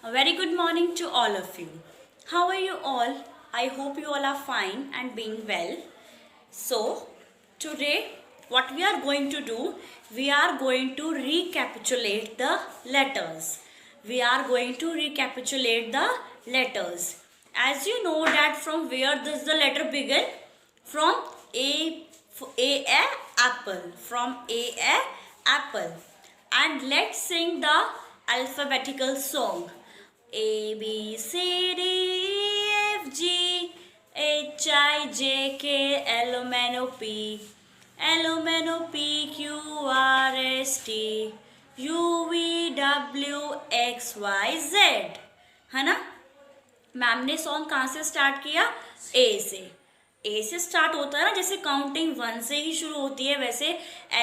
A very good morning to all of you. How are you all? I hope you all are fine and being well. So, today what we are going to do, we are going to recapitulate the letters. We are going to recapitulate the letters. As you know that from where does the letter begin? From A apple. From A apple. And let's sing the alphabetical song. A B C D E F G H I J K L M N O P Q R S T U V W X Y Z, है ना। Ma'am ने song कहाँ से start किया? ए से start होता है ना, जैसे काउंटिंग 1 से ही शुरू होती है, वैसे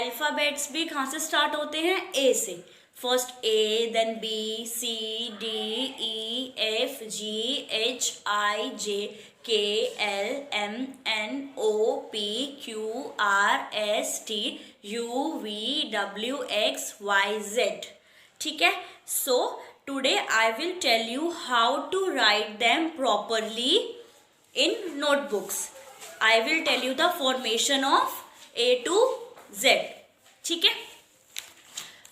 अल्फ़ाबेट्स भी कहाँ से स्टार्ट होते हैं? ए से। First A, then B, C, D, E, F, G, H, I, J, K, L, M, N, O, P, Q, R, S, T, U, V, W, X, Y, Z. ठीक है। So today I will tell you how to write them properly in notebooks. I will tell you the formation of A to Z. ठीक है।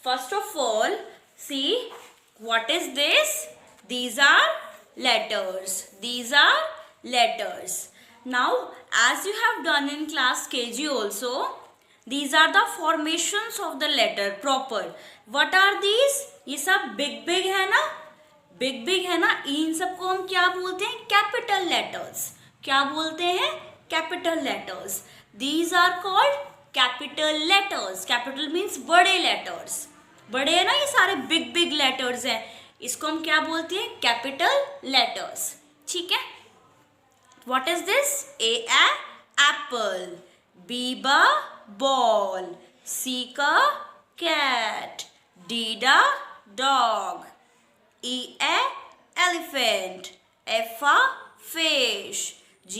First of all, see what is this? These are letters. These are letters. Now, as you have done in class KG also, these are the formations of the letter proper. What are these? ये सब big है ना, big है ना। इन सबको हम क्या बोलते हैं? Capital letters. क्या बोलते हैं? Capital letters. These are called capital letters. Capital means बड़े लेटर्स। बड़े है ना, ये सारे बिग लेटर्स हैं, इसको हम क्या बोलते हैं? Capital letters. ठीक है। What is this? A apple, B ball, C cat, D dog, E elephant, F fish, G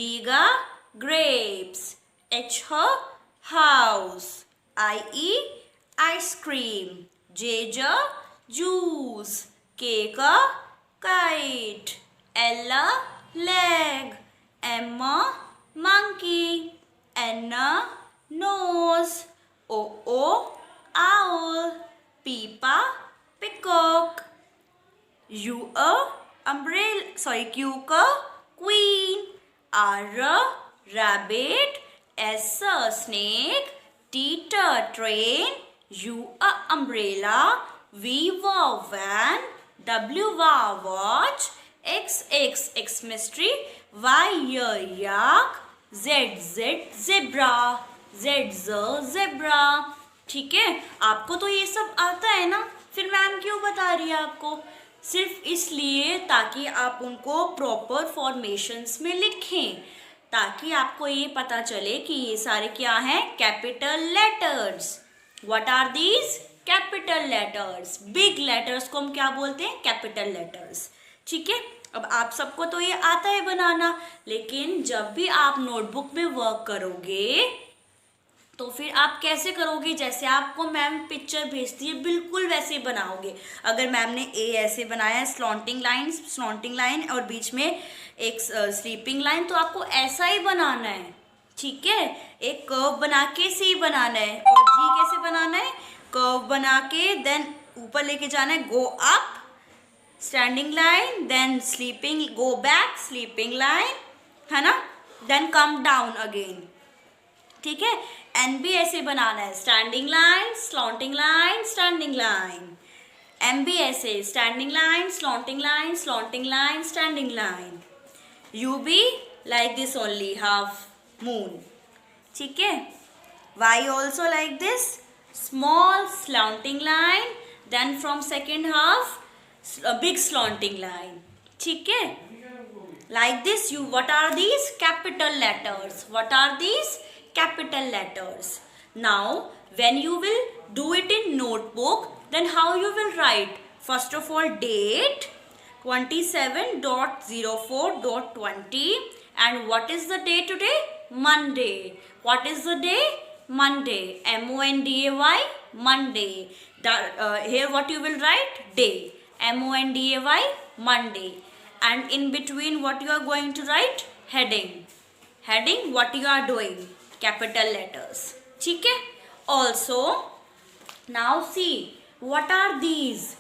grapes, H house, I ice cream, J juice, K kite, L leg, M monkey, N nose, O owl, P peacock, U umbrella, Q queen, R rabbit, S snake, T train, U umbrella, V van, W watch, X mystery, Y yak, Z zebra, Z zebra। ठीक है। आपको तो ये सब आता है ना, फिर मैम क्यों बता रही है आपको? सिर्फ इसलिए ताकि आप उनको प्रॉपर फॉर्मेशंस में लिखें, ताकि आपको ये पता चले कि ये सारे क्या हैं? Capital letters. What are these? Capital letters. Big letters को हम क्या बोलते हैं? Capital letters. ठीक है। अब आप सबको तो ये आता है बनाना, लेकिन जब भी आप नोटबुक में वर्क करोगे तो फिर आप कैसे करोगे? जैसे आपको मैम पिक्चर भेजती है बिल्कुल वैसे ही बनाओगे। अगर मैम ने ए ऐसे बनाया है, स्लॉन्टिंग लाइन और बीच में एक स्लीपिंग लाइन, तो आपको ऐसा ही बनाना है। ठीक है। एक कर्व बना के सी बनाना है। और जी कैसे बनाना है? कर्व बना के देन ऊपर लेके जाना है, go up standing line, then sleeping, go back sleeping line, है ना, देन कम डाउन अगेन। ठीक है। एन भी ऐसे बनाना है, standing line, slanting line, standing line. M भी ऐसे, standing line, slanting line, slanting line, standing line. U भी like this only, half moon. ठीक है। Y also like this, small slanting line, then from second half big slanting line. ठीक है। Like this, what are these? Capital letters. What are these? Capital letters. Now, when you will do it in notebook, then how you will write? First of all, date 27.04.20. And what is the day today? Monday. What is the day? Monday. M-O-N-D-A-Y. Monday. Here what you will write? Day. M-O-N-D-A-Y. Monday. And in between what you are going to write? Heading what you are doing, capital letters. ठीक है. Also now see what are these.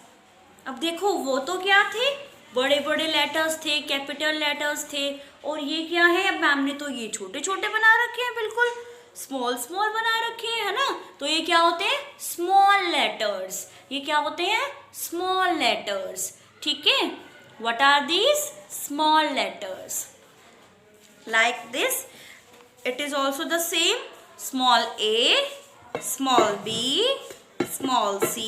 अब देखो वो तो क्या थे, बड़े बड़े लेटर्स थे, कैपिटल लेटर्स थे, और ये क्या है, अब मैम ने तो ये छोटे छोटे बना रखे हैं, बिल्कुल स्मॉल स्मॉल बना रखे हैं, है ना. तो ये क्या होते हैं? Small letters. ये क्या होते हैं? Small letters. ठीक है. What are these? Small letters. Like this. It is also the same. Small a, small b, small c.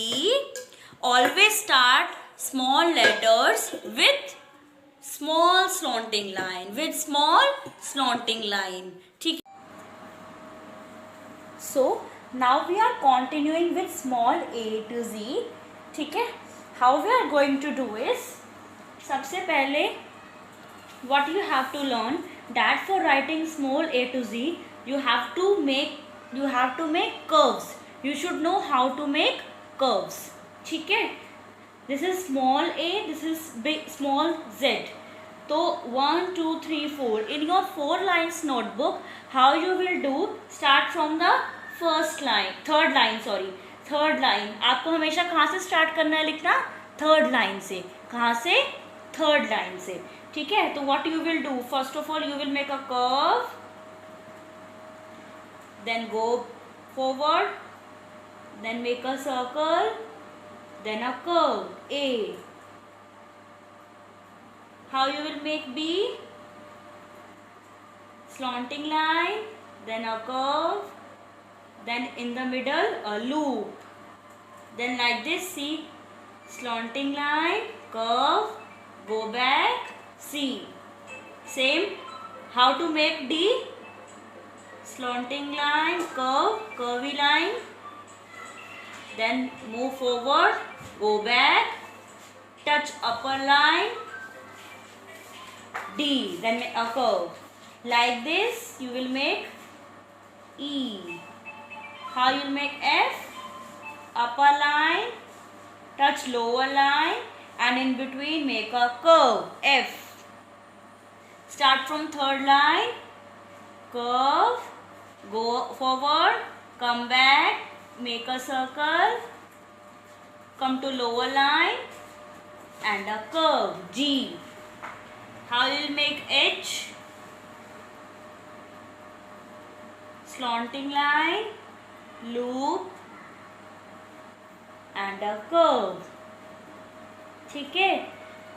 Always start small letters with small slanting line. ठीक. So now we are continuing with small a to z. ठीक है. How we are going to do is, सबसे पहले what you have to learn that for writing small a to z you have to make curves. You should know how to make curves. ठीक है. This is small a, this is big small z. तो 1 2 3 4 in your 4 lines notebook how you will do, start from the third line. आपको हमेशा कहाँ से start करना है लिखना? थर्ड लाइन से. कहाँ से? थर्ड लाइन से. ठीक है. तो what you will do, first of all you will make a curve, then go forward, then make a circle, then a curve A. How you will make B? Slanting line, then a curve, then in the middle a loop, then like this. See, slanting line, curve, go back, C. Same. How to make D? Slanting line, curve, curvy line, then move forward, go back, touch upper line, D, then make a curve. Like this you will make E. How you will make F? Upper line, touch lower line, and in between make a curve, F. Start from third line, curve, go forward, come back, make a circle, come to lower line, and a curve, G. How you will make H? Slanting line, loop, and a curve. ठीक है.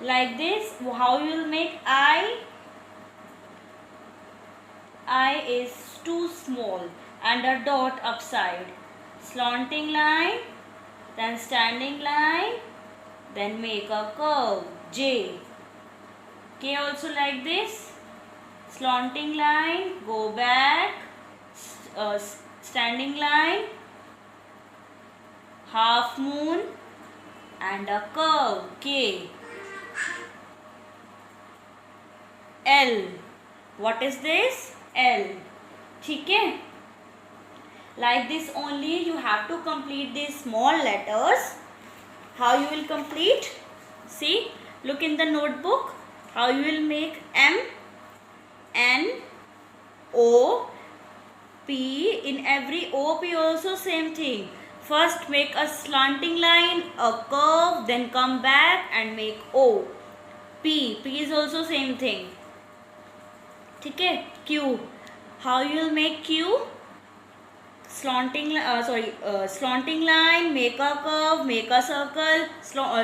Like this. How you will make I? I is too small and a dot upside. Slanting line, then standing line, then make a curve, J. K also like this. Slanting line, go back, standing line, half moon, and a curve, K. L. What is this? L. ठीक है. Like this only you have to complete these small letters. How you will complete? See, look in the notebook. How you will make M, N, O, P. In every O, P also same thing. First make a slanting line, a curve, then come back and make O. P. P is also same thing. ठीक है. Q. How you will make Q? Slanting line, make a curve, make a circle,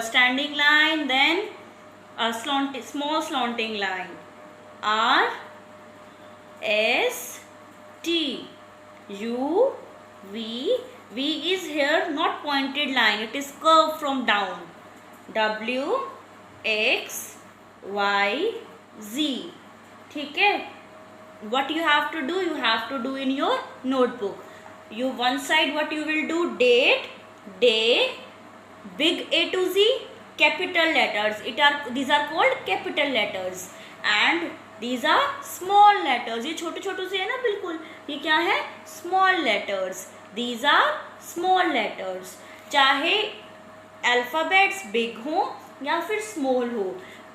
standing line, then a small slanting line. R, S, T, U, V. V is here not pointed line, it is curved from down. W, X, Y, Z. ठीक है. What you have to do? You have to do in your notebook. You one side what you will do? Date, day, big A to Z, capital letters. These are called capital letters, and these are small letters. ये छोटे छोटे से है ना बिल्कुल. ये क्या है? Small letters. These are small letters. चाहे अल्फाबेट्स बिग हो या फिर स्मॉल हो,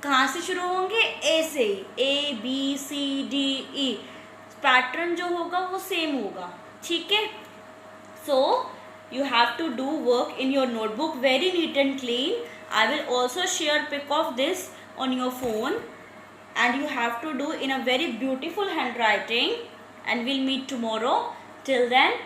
कहाँ से शुरू होंगे? ए से। A B C D E pattern जो होगा वो सेम होगा, ठीक है। सो you have to do work in your notebook very neat and clean. I will also share pic of this on your phone, and you have to do in a very beautiful handwriting, and we'll meet tomorrow. Till then,